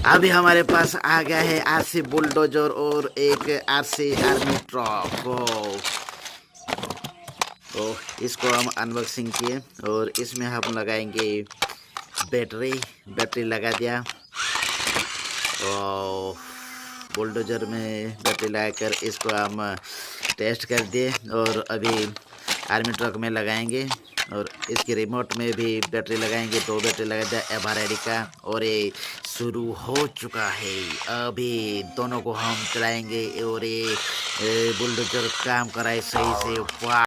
अभी हमारे पास आ गया है आरसी बुलडोजर और एक आरसी आर्मी ट्रक। तो इसको हम अनबॉक्सिंग किए और इसमें हम लगाएंगे बैटरी। बैटरी लगा दिया और बुलडोजर में बैटरी लगाकर इसको हम टेस्ट कर दिए और अभी आर्मी ट्रक में लगाएंगे और इसके रिमोट में भी बैटरी लगाएंगे। दो बैटरी लगा दिया एवरेडी का और ये शुरू हो चुका है। अभी दोनों को हम चलाएंगे और ये बुलडोजर काम कराए सही से। वाह!